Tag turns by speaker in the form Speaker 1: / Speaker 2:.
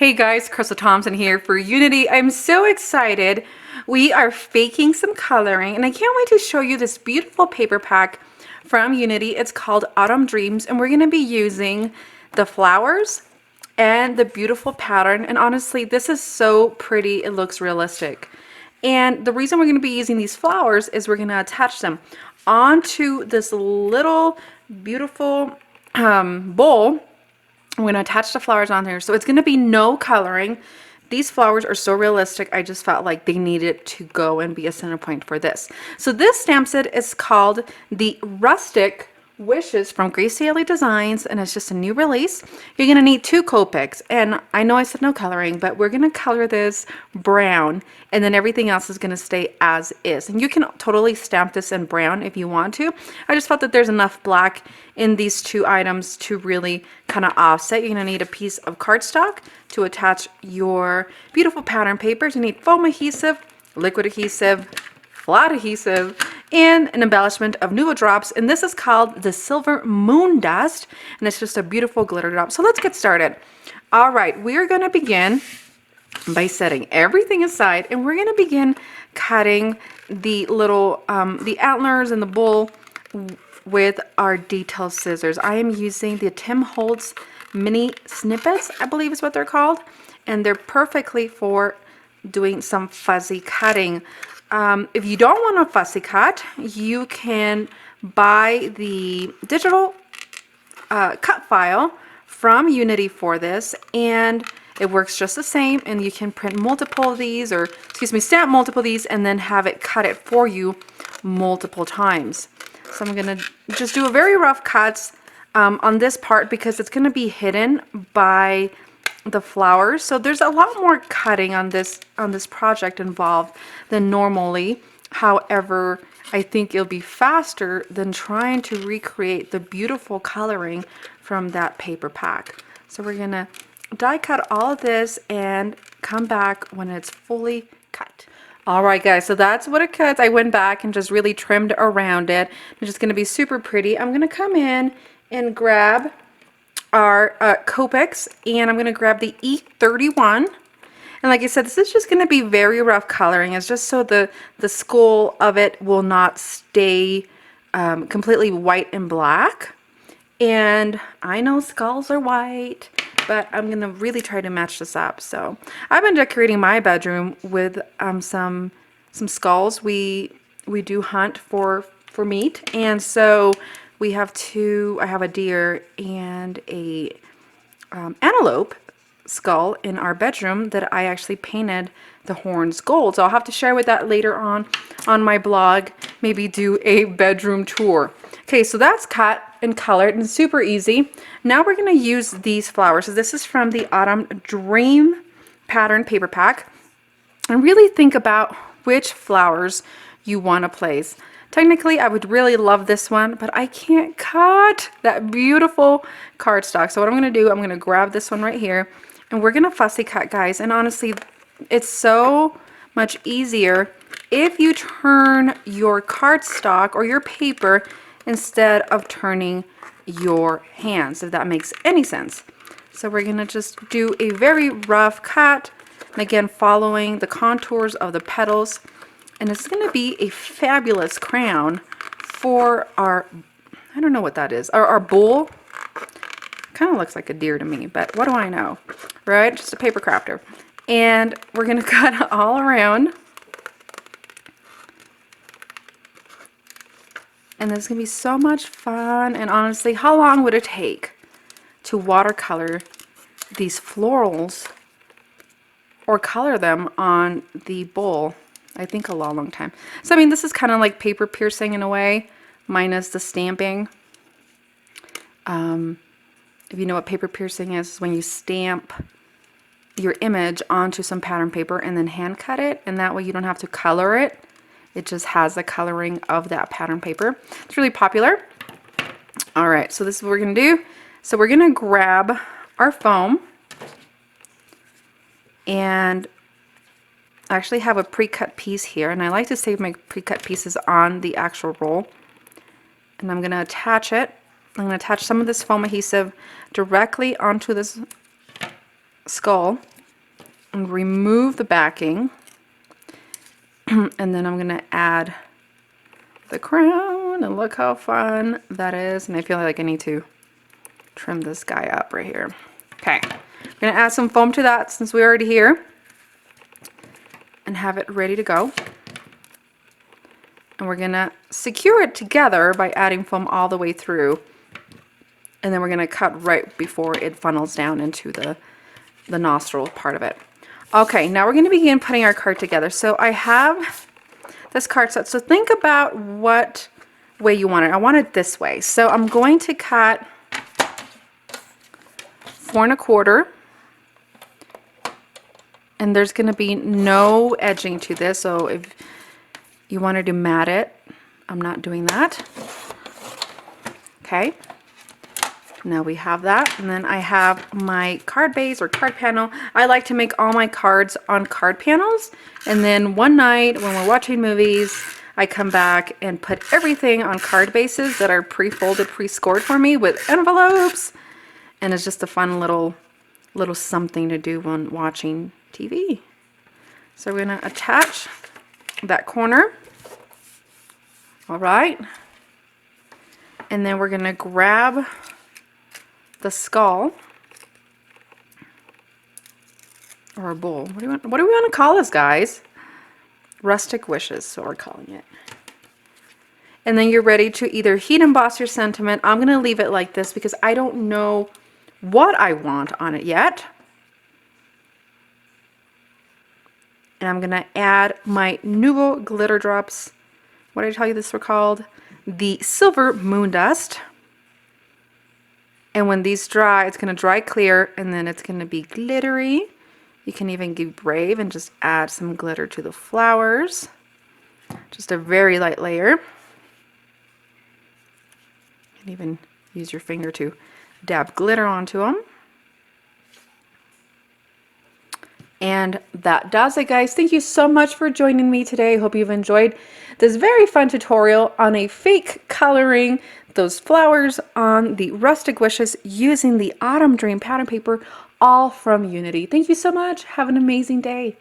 Speaker 1: Hey guys, Crystal Thompson here for Unity. I'm so excited. We are faking some coloring and I can't wait to show you this beautiful paper pack from Unity. It's called Autumn Dreams and we're going to be using the flowers and the beautiful pattern. And honestly, this is so pretty. It looks realistic. And the reason we're going to be using these flowers is we're going to attach them onto this little beautiful bowl. I'm going to attach the flowers on there. So it's going to be no coloring. These flowers are so realistic. I just felt like they needed to go and be a center point for this. So this stamp set is called the Rustic Wishes from Grace Daily Designs, and it's just a new release. You're going to need 2 Copics, and I know I said no coloring, but we're going to color this brown, and then everything else is going to stay as is. And you can totally stamp this in brown if you want to. I just felt that there's enough black in these 2 items to really kind of offset. You're going to need a piece of cardstock to attach your beautiful pattern papers. You need foam adhesive, liquid adhesive, flat adhesive, and an embellishment of Nuvo drops, and this is called the Silver Moon Dust, and it's just a beautiful glitter drop. So let's get started. All right, we're going to begin by setting everything aside, and we're going to begin cutting the little the antlers and the bull with our detail scissors. I am using the Tim Holtz mini snippets, I believe is what they're called, and they're perfectly for doing some fuzzy cutting. If you don't want a fussy cut, you can buy the digital cut file from Unity for this, and it works just the same, and you can print multiple of these, or excuse me, stamp multiple of these, and then have it cut it for you multiple times. So I'm going to just do a very rough cuts on this part because it's going to be hidden by the flowers. So there's a lot more cutting on this project involved than normally. However, I think it'll be faster than trying to recreate the beautiful coloring from that paper pack. So we're gonna die cut all of this and come back when it's fully cut. All right guys, so that's what it cuts. I went back and just really trimmed around it. It's just gonna be super pretty. I'm gonna come in and grab our Copics, and I'm going to grab the E31, and like I said, this is just going to be very rough coloring. It's just so the skull of it will not stay completely white and black. And I know skulls are white, but I'm going to really try to match this up. So I've been decorating my bedroom with some skulls. We do hunt for meat, and so we have I have a deer and a antelope skull in our bedroom that I actually painted the horns gold. So I'll have to share with that later on my blog, maybe do a bedroom tour. Okay, so that's cut and colored and super easy. Now we're gonna use these flowers. So this is from the Autumn Dream pattern paper pack. And really think about which flowers you wanna place. Technically, I would really love this one, but I can't cut that beautiful cardstock. So what I'm going to do, I'm going to grab this one right here, and we're going to fussy cut, guys. And honestly, it's so much easier if you turn your cardstock or your paper instead of turning your hands, if that makes any sense. So we're going to just do a very rough cut, and again, following the contours of the petals. And it's going to be a fabulous crown for our, I don't know what that is, our bull. Kind of looks like a deer to me, but what do I know, right? Just a paper crafter. And we're going to cut all around. And this is going to be so much fun. And honestly, how long would it take to watercolor these florals or color them on the bowl? I think a long time. So I mean, this is kind of like paper piercing in a way, minus the stamping. If you know what paper piercing is, it's when you stamp your image onto some pattern paper and then hand cut it, and that way you don't have to color it. It just has the coloring of that pattern paper. It's really popular. All right, so this is what we're gonna do. So we're gonna grab our foam, and I actually have a pre-cut piece here, and I like to save my pre-cut pieces on the actual roll. And I'm going to attach it. I'm going to attach some of this foam adhesive directly onto this skull, and remove the backing. And then I'm going to add the crown, and look how fun that is. And I feel like I need to trim this guy up right here. Okay, I'm going to add some foam to that since we're already here, and have it ready to go. And we're going to secure it together by adding foam all the way through. And then we're going to cut right before it funnels down into the nostril part of it. Okay, now we're going to begin putting our card together. So I have this card set. So think about what way you want it. I want it this way. So I'm going to cut 4 1/4. And there's going to be no edging to this. So if you wanted to mat it, I'm not doing that. Okay. Now we have that, and then I have my card base or card panel. I like to make all my cards on card panels, and then one night when we're watching movies, I come back and put everything on card bases that are pre-folded, pre-scored for me with envelopes, and it's just a fun little something to do when watching TV. So we're going to attach that corner. All right, and then we're going to grab the skull, or a bowl. What do we want to call this, guys? Rustic Wishes, so we're calling it. And then you're ready to either heat emboss your sentiment. I'm going to leave it like this because I don't know what I want on it yet. And I'm going to add my Nouveau glitter drops. What did I tell you this were called? The Silver Moon Dust. And when these dry, it's going to dry clear, and then it's going to be glittery. You can even be brave and just add some glitter to the flowers. Just a very light layer. You can even use your finger to dab glitter onto them. And that does it, guys. Thank you so much for joining me today. I hope you've enjoyed this very fun tutorial on a fake coloring those flowers on the Rustic Wishes using the Autumn Dream pattern paper, all from Unity. Thank you so much. Have an amazing day.